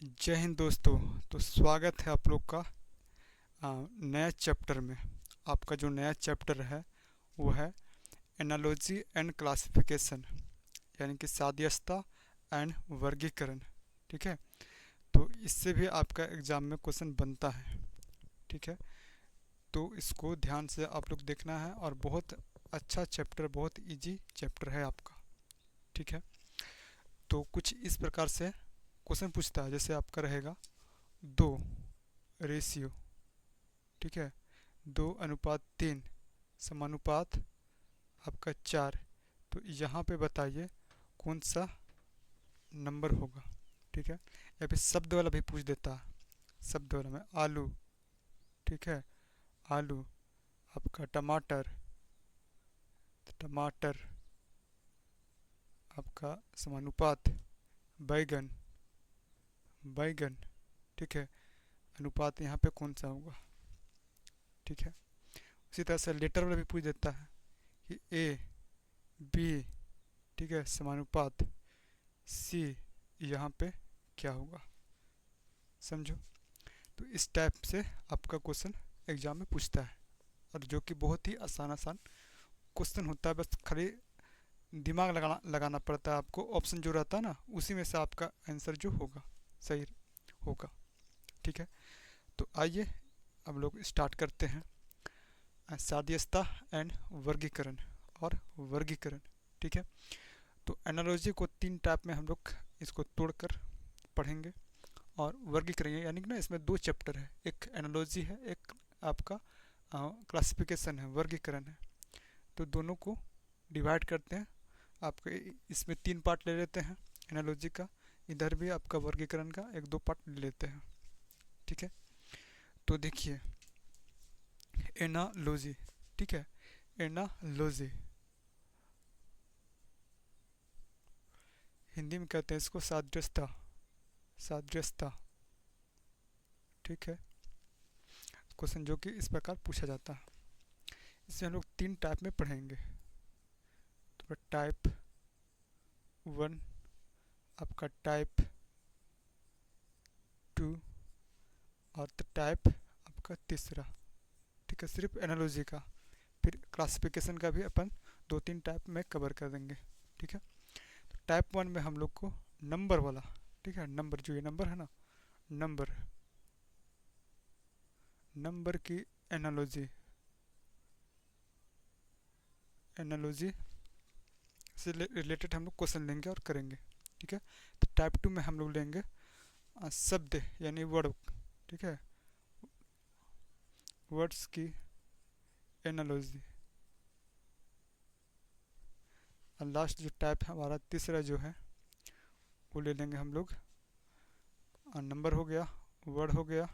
जय हिंद दोस्तों। तो स्वागत है आप लोग का नया चैप्टर में। आपका जो नया चैप्टर है वो है एनालॉजी एंड क्लासिफिकेशन, यानी कि सादृश्यता एंड वर्गीकरण। ठीक है, तो इससे भी आपका एग्ज़ाम में क्वेश्चन बनता है। ठीक है, तो इसको ध्यान से आप लोग देखना है और बहुत अच्छा चैप्टर, बहुत इजी चैप्टर है आपका। ठीक है, तो कुछ इस प्रकार से क्वेश्चन पूछता है, जैसे आपका रहेगा 2 रेशियो, ठीक है, 2:3 समानुपात आपका 4। तो यहाँ पे बताइए कौन सा नंबर होगा। ठीक है, या फिर शब्द वाला भी पूछ देता है। शब्द वाला में आलू, ठीक है, आलू आपका टमाटर, टमाटर आपका समानुपात बैगन, बैगन, ठीक है, अनुपात यहाँ पे कौन सा होगा। ठीक है, उसी तरह से लेटर वाला भी पूछ देता है कि ए बी, ठीक है, समानुपात सी यहाँ पे क्या होगा। समझो, तो इस टाइप से आपका क्वेश्चन एग्जाम में पूछता है, और जो कि बहुत ही आसान आसान क्वेश्चन होता है। बस खाली दिमाग लगाना लगाना पड़ता है आपको। ऑप्शन जो रहता है ना, उसी में से आपका आंसर जो होगा सही होगा। ठीक है, तो आइए अब लोग स्टार्ट करते हैं सादृश्यता एंड वर्गीकरण और वर्गीकरण। ठीक है, तो एनालॉजी को 3 टाइप में हम लोग इसको तोड़कर पढ़ेंगे और वर्गीकरण, यानी कि ना इसमें 2 चैप्टर है, एक एनालॉजी है, एक आपका क्लासिफिकेशन है, वर्गीकरण है। तो दोनों को डिवाइड करते हैं। आपके इसमें 3 पार्ट ले लेते हैं एनालॉजी का, इधर भी आपका वर्गीकरण का 1-2 पार्ट ले लेते हैं। ठीक है, तो देखिए एनालॉजी, ठीक है, एनालॉजी हिंदी में कहते हैं इसको सादृश्यता, सादृश्यता। ठीक है, क्वेश्चन जो कि इस प्रकार पूछा जाता है। इसे हम लोग 3 टाइप में पढ़ेंगे। तो टाइप 1, आपका टाइप 2 और टाइप आपका तीसरा। ठीक है, सिर्फ एनालॉजी का। फिर क्लासिफिकेशन का भी अपन 2-3 टाइप में कवर कर देंगे। ठीक है, तो टाइप 1 में हम लोग को नंबर वाला, ठीक है, नंबर जो ये नंबर है ना, नंबर, नंबर की एनालॉजी, एनालॉजी से रिलेटेड हम लोग क्वेश्चन लेंगे और करेंगे। ठीक है, तो टाइप 2 में हम लोग लेंगे शब्द यानी वर्ड। ठीक है, वर्ड्स की एनालॉजी। और लास्ट जो टाइप है हमारा तीसरा जो है वो ले लेंगे हम लोग नंबर हो गया, वर्ड हो गया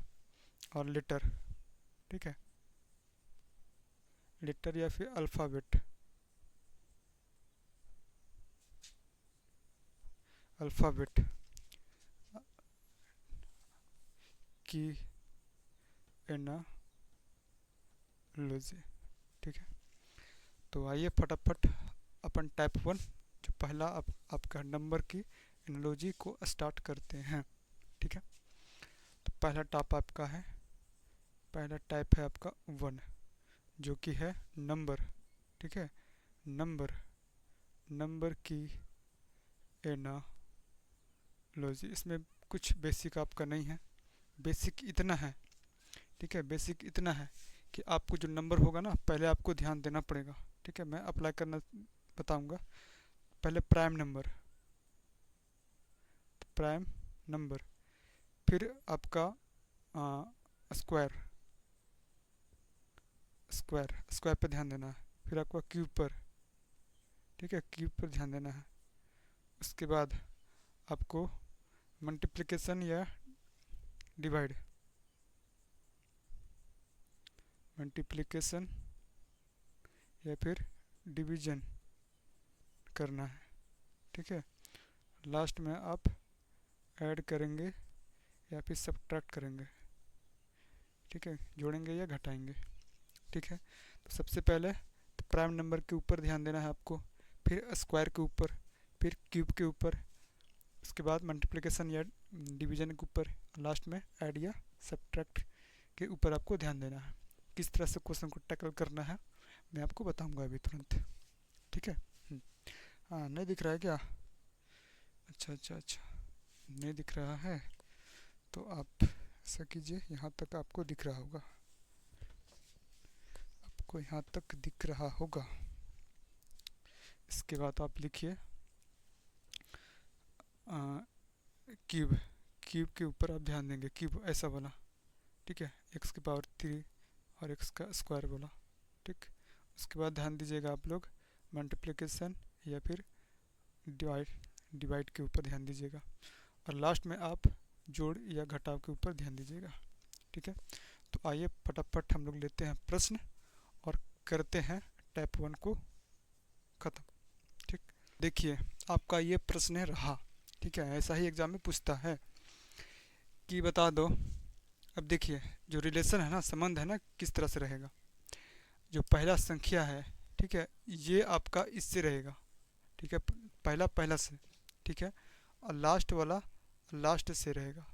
और लेटर। ठीक है, लेटर या फिर अल्फ़ाबेट, अल्फ़ाबेट की एनालॉजी। ठीक है, तो आइए फटाफट अपन टाइप 1 जो पहला आपका नंबर की एनालॉजी को स्टार्ट करते हैं। ठीक है, तो पहला टाइप आपका है, पहला टाइप है आपका 1, जो कि है नंबर। ठीक है, नंबर, नंबर की एनालॉजी। इसमें कुछ बेसिक आपका नहीं है, बेसिक इतना है। ठीक है, बेसिक इतना है कि आपको जो नंबर होगा ना, पहले आपको ध्यान देना पड़ेगा। ठीक है, मैं अप्लाई करना बताऊंगा। पहले प्राइम नंबर, प्राइम नंबर, फिर आपका स्क्वायर, स्क्वायर, स्क्वायर पर ध्यान देना है। फिर आपका क्यूब पर, ठीक है, क्यूब पर ध्यान देना है। उसके बाद आपको मल्टीप्लिकेशन या डिवाइड, मल्टीप्लिकेशन या फिर डिवीजन करना है। ठीक है, लास्ट में आप ऐड करेंगे या फिर सब्ट्रैक्ट करेंगे। ठीक है, जोड़ेंगे या घटाएंगे। ठीक है, तो सबसे पहले तो प्राइम नंबर के ऊपर ध्यान देना है आपको, फिर स्क्वायर के ऊपर, फिर क्यूब के ऊपर, उसके बाद मल्टीप्लिकेशन या डिवीजन के ऊपर, लास्ट में ऐड या सब्ट्रैक्ट के ऊपर आपको ध्यान देना है। किस तरह से क्वेश्चन को टैकल करना है मैं आपको बताऊंगा अभी तुरंत, ठीक है। हाँ, नहीं दिख रहा है क्या? अच्छा अच्छा अच्छा, नहीं दिख रहा है तो आप ऐसा कीजिए, यहाँ तक आपको दिख रहा होगा, आपको यहाँ तक दिख रहा होगा। इसके बाद आप लिखिए क्यूब, क्यूब के ऊपर आप ध्यान देंगे, क्यूब ऐसा वाला, ठीक है, एक्स की पावर 3 और एक्स का स्क्वायर बोला, ठीक। उसके बाद ध्यान दीजिएगा आप लोग मल्टीप्लिकेशन या फिर डिवाइड, डिवाइड के ऊपर ध्यान दीजिएगा, और लास्ट में आप जोड़ या घटाव के ऊपर ध्यान दीजिएगा, ठीक है। तो आइए फटाफट हम लोग लेते हैं प्रश्न और करते हैं टाइप 1 को ख़त्म, ठीक। देखिए आपका ये प्रश्न रहा, ठीक है, ऐसा ही एग्जाम में पूछता है कि बता दो। अब देखिए जो रिलेशन है ना, संबंध है ना, किस तरह से रहेगा। जो पहला संख्या है, ठीक है, ये आपका इससे रहेगा, ठीक है, पहला पहला से, ठीक है, और लास्ट वाला लास्ट से रहेगा,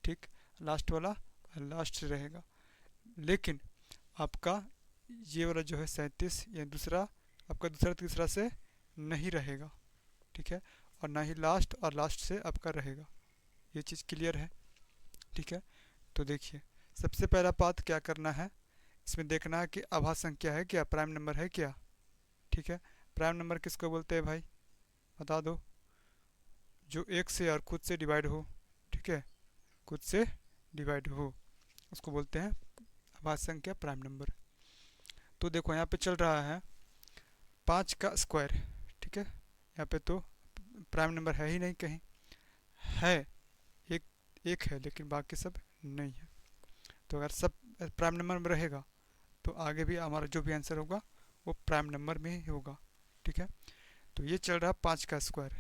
ठीक, लास्ट वाला लास्ट से रहेगा। लेकिन आपका ये वाला जो है 37, ये दूसरा आपका दूसरा तीसरा से नहीं रहेगा, ठीक है, और ना ही लास्ट और लास्ट से आपका रहेगा। ये चीज़ क्लियर है, ठीक है। तो देखिए सबसे पहला बात क्या करना है, इसमें देखना है कि आभाज्य संख्या है क्या, प्राइम नंबर है क्या, ठीक है। प्राइम नंबर किसको बोलते हैं भाई, बता दो। जो एक से और खुद से डिवाइड हो, ठीक है, खुद से डिवाइड हो, उसको बोलते हैं आभाज्य संख्या, प्राइम नंबर। तो देखो यहाँ पे चल रहा है 5 का स्क्वायर, ठीक है, यहाँ पे तो प्राइम नंबर है ही नहीं, कहीं है एक, एक है लेकिन बाकी सब नहीं है। तो अगर सब प्राइम नंबर में रहेगा तो आगे भी हमारा जो भी आंसर होगा वो प्राइम नंबर में ही होगा, ठीक है। तो ये चल रहा है 5 का स्क्वायर,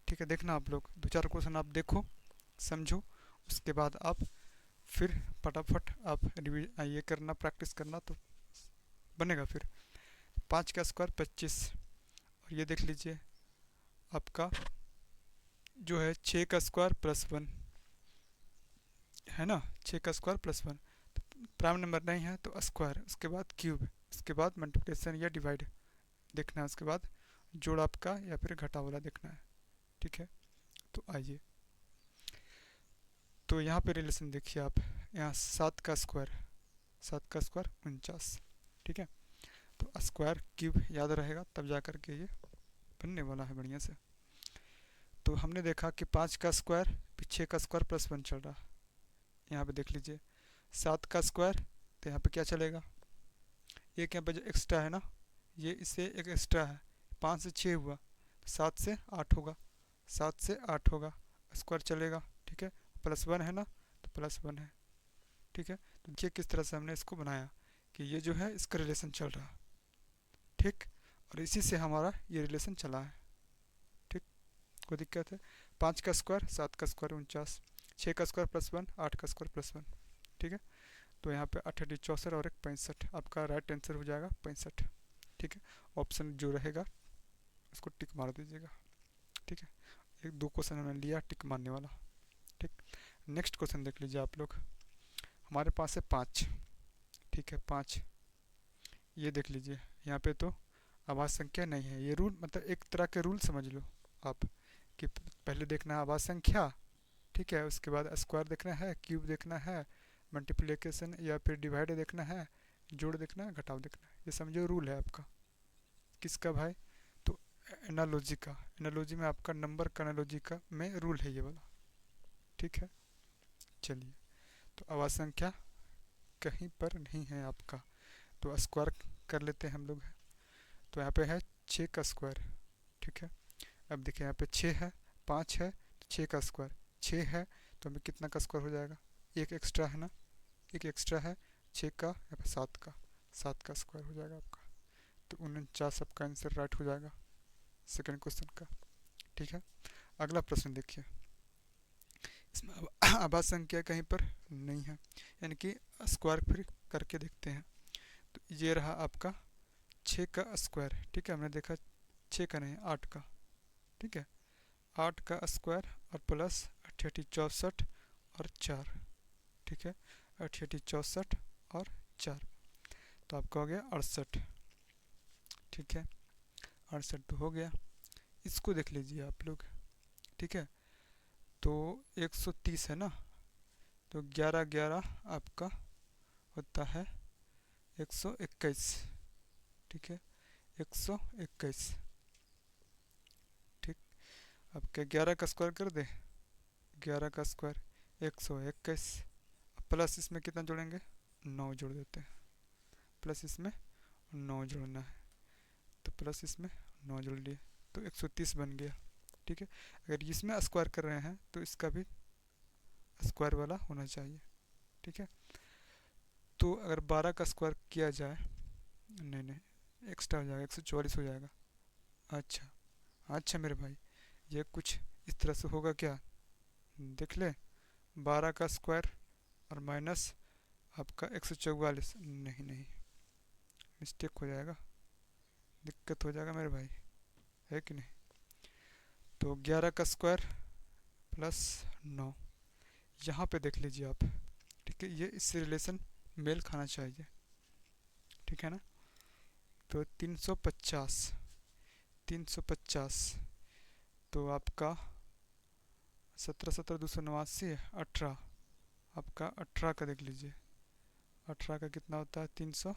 ठीक है। देखना आप लोग 2-4 क्वेश्चन आप देखो, समझो, उसके बाद आप फिर फटाफट आप ये करना, प्रैक्टिस करना, तो बनेगा फिर। 5 का स्क्वायर 25, और ये देख लीजिए आपका जो है 6 का स्क्वायर +1 है ना, 6 का स्क्वायर +1, प्राइम नंबर नहीं है तो स्क्वायर, उसके बाद क्यूब, उसके बाद मल्टीप्लिकेशन या डिवाइड देखना है, उसके बाद जोड़ आपका या फिर घटा वाला देखना है, ठीक है। तो आइए, तो यहाँ पे रिलेशन देखिए आप, यहाँ 7 का स्क्वायर, 7 का स्क्वायर 49, ठीक है। तो स्क्वायर क्यूब याद रहेगा तब जा कर के ये बनने वाला है बढ़िया से। तो हमने देखा कि 5 का स्क्वायर 6 का स्क्वायर +1 चल रहा है, यहाँ पे देख लीजिए 7 का स्क्वायर, तो यहाँ पे क्या चलेगा, एक यहाँ पे जो एक्स्ट्रा है ना, ये इससे एक एक्स्ट्रा है, 5 से 6 हुआ, 7 से 8 होगा, 7 से 8 होगा, स्क्वायर चलेगा, ठीक है। +1 है ना, तो +1 है, ठीक है। तो देखिए किस तरह से हमने इसको बनाया कि ये जो है इसका रिलेशन चल रहा है, ठीक, और इसी से हमारा ये रिलेशन चला है, ठीक। कोई दिक्कत है, 5 का स्क्वायर 7 का स्क्वायर 49, 6 का स्क्वायर +1 8 का स्क्वायर +1, ठीक है। तो यहाँ पे 8 64 और एक 65, आपका राइट आंसर हो जाएगा 65, ठीक है। ऑप्शन जो रहेगा उसको टिक मार दीजिएगा, ठीक है। एक 2 क्वेश्चन हमने लिया टिक मारने वाला, ठीक। नेक्स्ट क्वेश्चन देख लीजिए आप लोग, हमारे पास है 5, ठीक है, 5, ये देख लीजिए यहाँ पे तो आभाज्य संख्या नहीं है, ये रूल मतलब एक तरह के रूल समझ लो आप, कि पहले देखना है आभाज्य संख्या, ठीक है, उसके बाद स्क्वायर देखना है, क्यूब देखना है, मल्टीप्लिकेशन या फिर डिवाइड देखना है, जोड़ देखना है, घटाव देखना है, ये समझो रूल है आपका। किसका भाई, तो एनालॉजी का, एनालॉजी में आपका नंबर का एनालॉजी का में रूल है ये वाला, ठीक है। चलिए, तो आभाज्य संख्या कहीं पर नहीं है आपका, तो स्क्वायर कर लेते हैं हम लोग, तो यहाँ पे है 6 का स्क्वायर, ठीक है। अब देखिए यहाँ पे 6 है, 5 है, तो 6 का स्क्वायर 6 है, तो हमें कितना का स्क्वायर हो जाएगा, एक एक्स्ट्रा है ना, एक एक्स्ट्रा है 6 का, यहाँ पे 7 का स्क्वायर हो जाएगा आपका, तो 49 आपका आंसर राइट हो जाएगा सेकंड क्वेश्चन का, ठीक है। अगला प्रश्न देखिए, इसमें आभाज्य संख्या कहीं पर नहीं है, यानी कि स्क्वायर फिर करके देखते हैं। तो ये रहा आपका 6 का स्क्वायर, ठीक है, हमने देखा 6 का नहीं 8 का, ठीक है, 8 का स्क्वायर और अठी 64 और 4, ठीक है, अठी 64 और 4, तो आपका हो गया 68, ठीक है, 68 तो हो गया। इसको देख लीजिए आप लोग, ठीक है, तो 130 है ना, तो 11 11 आपका होता है 121, ठीक है, 121, ठीक। अब क्या 11 का स्क्वायर कर दे, 11 का स्क्वायर 121, प्लस इसमें कितना जोड़ेंगे, 9 जोड़ देते हैं, प्लस इसमें 9 जोड़ना है, तो प्लस इसमें 9 जोड़ लिए, तो 130 बन गया, ठीक है। अगर इसमें स्क्वायर कर रहे हैं तो इसका भी स्क्वायर वाला होना चाहिए, ठीक है। तो अगर 12 का स्क्वायर किया जाए, नहीं नहीं एक्स्ट्रा हो जाएगा, 144 हो जाएगा। अच्छा, अच्छा मेरे भाई, ये कुछ इस तरह से होगा क्या, देख ले, 12 का स्क्वायर और माइनस आपका 144, नहीं नहीं मिस्टेक हो जाएगा, दिक्कत हो जाएगा मेरे भाई, है कि नहीं। तो 11 का स्क्वायर प्लस 9, यहाँ पे देख लीजिए आप, ठीक है, ये इससे रिलेशन मेल खाना चाहिए, ठीक है ना। तो 350, 350, तो आपका 17 17 289, 18, आपका 18 का देख लीजिए, 18 का कितना होता है 300,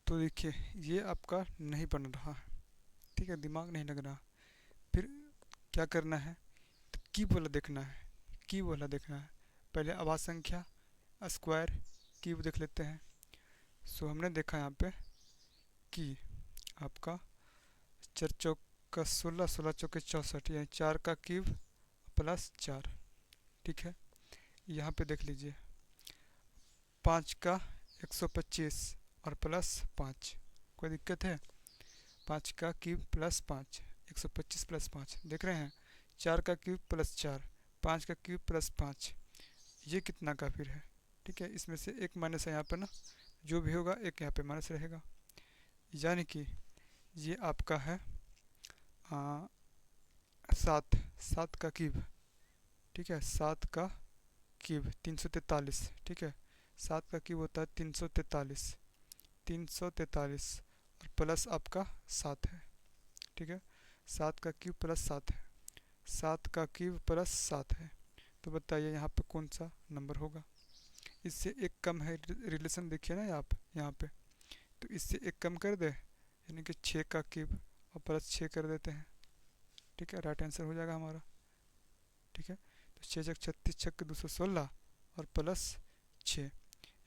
तो देखिए ये आपका नहीं बन रहा है, ठीक है, दिमाग नहीं लग रहा। फिर क्या करना है, तो क्यूब वाला देखना है, क्यूब वाला देखना है, पहले आवाज संख्या स्क्वायर क्यूब देख लेते हैं। सो हमने देखा यहाँ पे कि आपका 4 चौक का 16, 16 चौके 64, यानी 4 का क्यूब प्लस 4, ठीक है। यहाँ पे देख लीजिए 5 का 125 और प्लस 5, कोई दिक्कत है, 5 का क्यूब प्लस 5, 125 प्लस 5 देख रहे हैं, 4 का क्यूब प्लस 4, 5 का क्यूब प्लस 5, ये कितना का फिर है, ठीक है, इसमें से एक माइनस है यहाँ पर ना, जो भी होगा एक यहाँ पे माइनस रहेगा, यानी कि ये आपका है 7, 7 का क्यूब, ठीक है, 7 का क्यूब 343, ठीक है, 7 का क्यूब होता है 343, 343 और प्लस आपका 7 है, ठीक है, 7 का क्यूब प्लस 7 है, 7 का क्यूब प्लस 7 है, तो बताइए यहाँ पे कौन सा नंबर होगा, इससे एक कम है रिलेशन, देखिए ना आप यहाँ पे, तो इससे एक कम कर दे, यानी कि 6 का क्यूब और प्लस 6 कर देते हैं, ठीक है, राइट आंसर हो जाएगा हमारा, ठीक है। तो 6 छक 36, छक 216 और प्लस 6,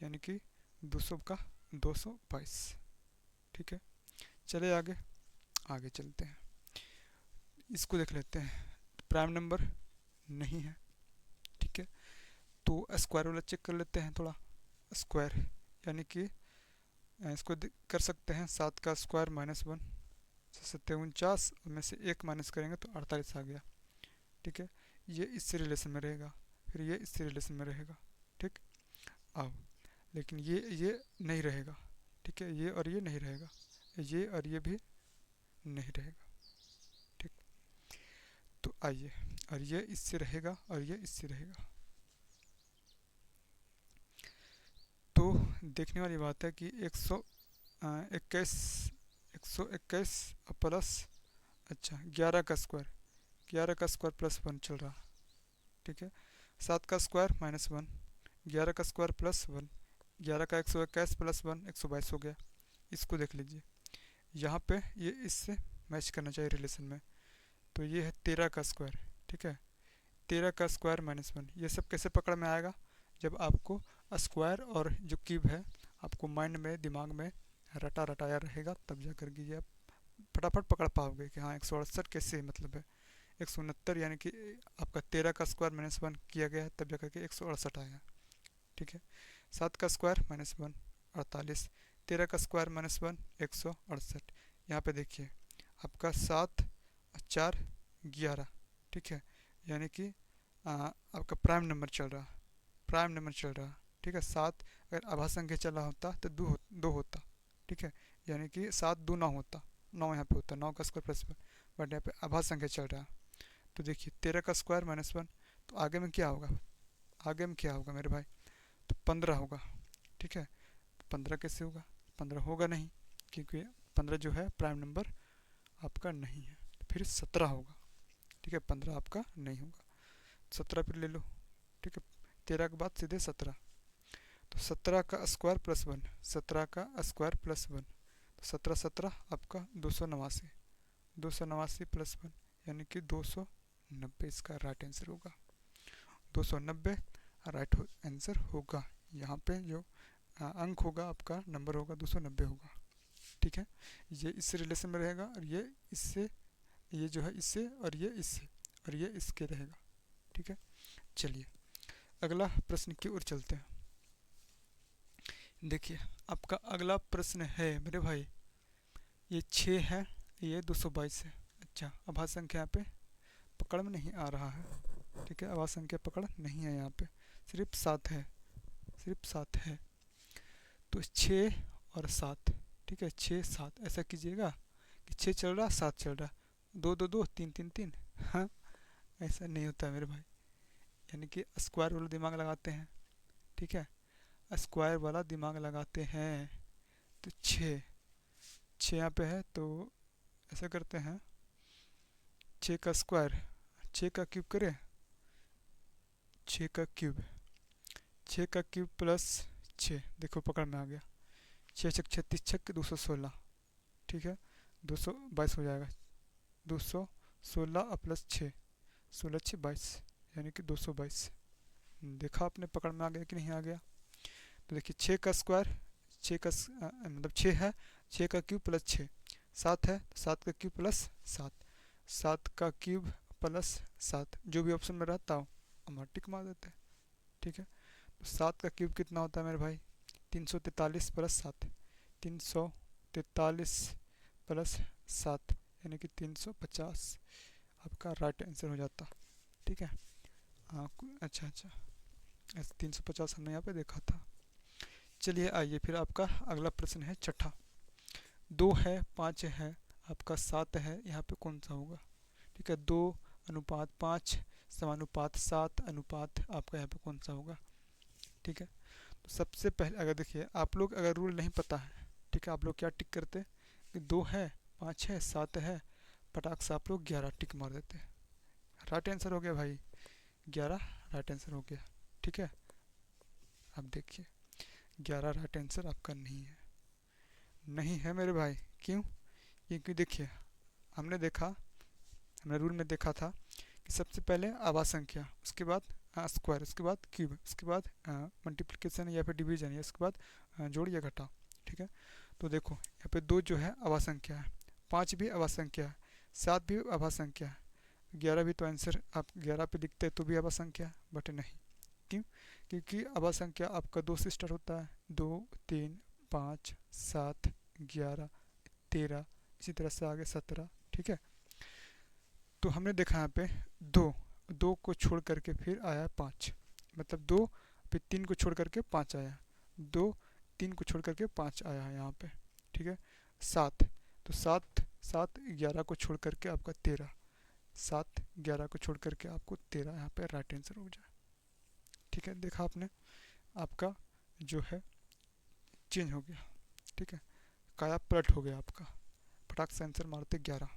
यानी कि 200 का 222, ठीक है। चले आगे, आगे चलते हैं, इसको देख लेते हैं, प्राइम नंबर नहीं है, ठीक है, तो स्क्वायर वाला चेक कर लेते हैं थोड़ा, स्क्वायर यानी कि इसको कर सकते हैं, 7 का स्क्वायर -1, 749 में से एक माइनस करेंगे तो 48 आ गया, ठीक है, ये इससे रिलेशन में रहेगा, फिर ये इससे रिलेशन में रहेगा, ठीक। अब लेकिन ये नहीं रहेगा, ठीक है, ये और ये नहीं रहेगा, ये और ये भी नहीं रहेगा, ठीक। तो आइए, और ये इससे रहेगा और ये इससे रहेगा, तो देखने वाली बात है कि 121, 121 प्लस, अच्छा 11 का स्क्वायर, 11 का स्क्वायर +1 चल रहा, ठीक है, 7 का स्क्वायर -1, 11 का स्क्वायर +1, 11 का 121 +1 122 हो गया। इसको देख लीजिए, यहाँ पे ये इससे मैच करना चाहिए रिलेशन में, तो ये है 13 का स्क्वायर, ठीक है, 13 का स्क्वायर -1, ये सब कैसे पकड़ में आएगा, जब आपको स्क्वायर और जो क्यूब है आपको माइंड में, दिमाग में रटा रटाया रहेगा, तब जा कर के ये आप फटाफट पकड़ पाओगे कि हाँ 168 कैसे मतलब है, 169, यानी कि आपका 13 का स्क्वायर -1 किया गया है, तब जा करके 168 आया, ठीक है। 7 का स्क्वायर -1 48, 13 का स्क्वायर -1 168, यहाँ पे देखिए आपका 7 4 11, ठीक है, यानी कि आपका प्राइम नंबर चल रहा, प्राइम नंबर चल रहा, ठीक है। 7 अगर आभा संख्या चल रहा होता तो दो होता, ठीक है, यानी कि 7 2 9 होता, 9 यहाँ पे होता, 9 का स्क्वायर +1, बट यहाँ पे आभा संख्या चल रहा, तो देखिए 13 का स्क्वायर -1, तो आगे में क्या होगा, आगे में क्या होगा मेरे भाई, तो 15 होगा। ठीक है, 15 कैसे होगा, 15 होगा नहीं, क्योंकि 15 जो है प्राइम नंबर आपका नहीं है। तो फिर 17 होगा। ठीक है, 15 आपका नहीं होगा, 17 फिर ले लो। ठीक है, 13 के बाद सीधे 17, तो 17 का स्क्वायर +1, 17 का स्क्वायर +1, तो 17 17 आपका 289, 289 +1 यानी कि 290 इसका राइट आंसर होगा। 290 राइट आंसर होगा। यहाँ पे जो अंक होगा आपका, नंबर होगा 290 होगा। ठीक है, ये इससे रिलेशन में रहेगा, और ये इससे, ये जो है इससे, और ये इससे, और ये इसके रहेगा। ठीक है, चलिए अगला प्रश्न की ओर चलते हैं। देखिए आपका अगला प्रश्न है मेरे भाई, ये 6 है, ये 222 है। अच्छा, आभास संख्या यहाँ पे पकड़ में नहीं आ रहा है। ठीक है, आभास संख्या पकड़ नहीं है यहाँ पे, सिर्फ 7 है, सिर्फ 7 है। तो 6 और 7, ठीक है, 6 7 ऐसा कीजिएगा कि 6 चल रहा, 7 चल रहा, 2 2 2 3 3 3। हाँ, ऐसा नहीं होता है मेरे भाई, यानी कि स्क्वायर वाला दिमाग लगाते हैं। ठीक है, स्क्वायर वाला दिमाग लगाते हैं। तो 6 6 यहाँ पे है, तो ऐसा करते हैं, 6 का स्क्वायर, 6 का क्यूब करें, 6 का क्यूब, 6 का क्यूब प्लस 6, देखो पकड़ में आ गया, 6 छक 36 छक 216। ठीक है, 222 हो जाएगा, 216 प्लस 6, 16 6 22, यानी कि 222। देखा आपने पकड़ में आ गया कि नहीं आ गया। तो देखिए 6 का स्क्वायर, 6 का मतलब 6 है, 6 का क्यूब प्लस 6, 7 है, 7 का क्यूब प्लस 7, 7 का क्यूब प्लस 7, जो भी ऑप्शन में रहता हो हम टिक मार देते हैं। ठीक है, तो 7 का क्यूब कितना होता है मेरे भाई, 343 प्लस 7, 343 प्लस 7 यानी कि 350 आपका राइट आंसर हो जाता। ठीक है, हाँ अच्छा अच्छा, 350 हमने यहाँ पे देखा था। चलिए आइए फिर आपका अगला प्रश्न है छठा, 2 है 5 है आपका 7 है, यहाँ पे कौन सा होगा। ठीक है, 2:5 समानुपात 7 अनुपात आपका यहाँ पे कौन सा होगा। ठीक है, तो सबसे पहले अगर देखिए आप लोग अगर रूल नहीं पता है, ठीक है, आप लोग क्या टिक करते कि 2 है 5 है 7 है, पटाख से आप लोग 11 टिक मार देते हैं, राइट आंसर हो गया भाई, 11 राइट आंसर हो गया। ठीक है, अब देखिए 11 राइट आंसर आपका नहीं है, नहीं है मेरे भाई। क्यों, क्योंकि देखिए हमने देखा, हमने रूल में देखा था कि सबसे पहले आवाज संख्या, उसके बाद स्क्वायर, उसके बाद क्यूब, उसके बाद मल्टीप्लिकेशन या फिर डिवीजन, या उसके बाद जोड़ या घटाओ। ठीक है, तो देखो यहाँ पे 2 जो है आवाज संख्या है, 5 भी आवाज संख्या है, 7 भी आवाज संख्या है, 11 भी तो आंसर आप 11 पे लिखते हैं तो भी आवाज संख्या है, बट नहीं। क्यों, क्योंकि आवाज संख्या आपका 2 से स्टार्ट होता है, 2 3 5 7 11 13, इसी तरह से आगे 17। ठीक है, तो हमने देखा यहाँ पे 2 2 को छोड़ करके फिर आया 5, मतलब 2 फिर 3 को छोड़ करके 5 आया, 2 3 को छोड़ करके 5 आया है यहाँ पे। ठीक है, 7, तो 7 7 11 को छोड़ करके आपका 13, 7 11 को छोड़ करके आपको 13 यहाँ पे राइट आंसर हो जाए। ठीक है, देखा आपने, आपका जो है चेंज हो गया। ठीक है, काया पलट हो गया आपका, फटाक से आंसर मारते 11,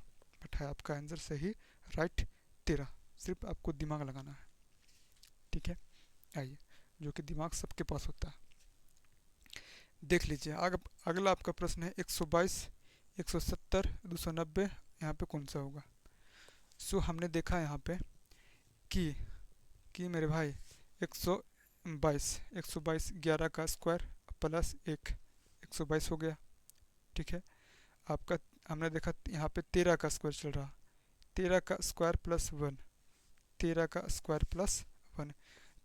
बट है आपका आंसर सही राइट 13, सिर्फ आपको दिमाग लगाना है। ठीक है, आइए, जो कि दिमाग सबके पास होता है। देख लीजिए अगला आपका प्रश्न है 122 170 290, यहाँ पे कौन सा होगा। सो हमने देखा यहाँ पे कि मेरे भाई 122 11 का स्क्वायर प्लस 1, 122 हो गया। ठीक है, आपका हमने देखा यहाँ पे 13 का स्क्वायर चल रहा, 13 का स्क्वायर प्लस 1, 13 का स्क्वायर प्लस 1,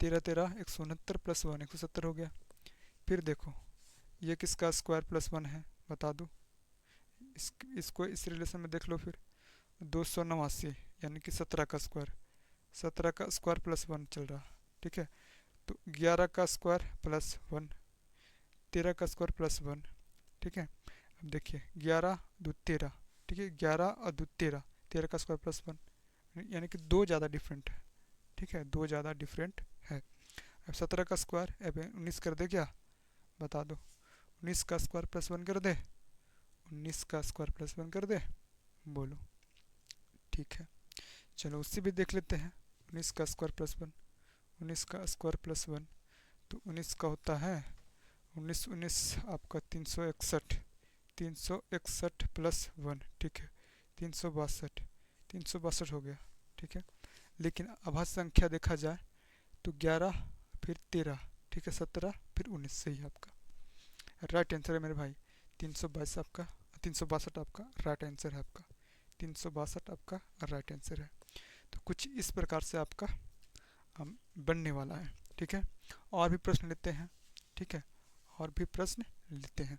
13 13 169 प्लस 1 170 हो गया। फिर देखो ये किसका स्क्वायर प्लस 1 है, बता दो, इसको इस रिलेशन में देख लो फिर, 289 यानी कि 17 का स्क्वायर, 17 का स्क्वायर प्लस 1 चल रहा। ठीक है, तो 11 का स्क्वायर प्लस 1, 13 का स्क्वायर प्लस 1। ठीक है, अब देखिए 11 2 13, ठीक है, 11 और 2 13, 13 का स्क्वायर प्लस 1, यानी कि दो ज़्यादा डिफरेंट है। ठीक है, दो ज़्यादा डिफरेंट है। अब 17 का स्क्वायर, अब 19 कर दे क्या, बता दो। 19 का स्क्वायर प्लस 1 कर दे, 19 का स्क्वायर प्लस 1 कर दे, बोलो। ठीक है, चलो उससे भी देख लेते हैं। 19 का स्क्वायर प्लस 1, 19 का स्क्वायर प्लस 1, तो 19 का होता है 19, 19 आपका 361, 361 प्लस 1, ठीक है 362, 362 हो गया। ठीक है, लेकिन अभाज्य संख्या देखा जाए तो 11 फिर 13, ठीक है 17 फिर 19, सही है आपका, राइट आंसर है मेरे भाई। 322 आपका, 362 आपका राइट आंसर है आपका, 362 आपका राइट आंसर है। तो कुछ इस प्रकार से आपका बनने वाला है। ठीक है, और भी प्रश्न लेते हैं। ठीक है, और भी प्रश्न लेते हैं।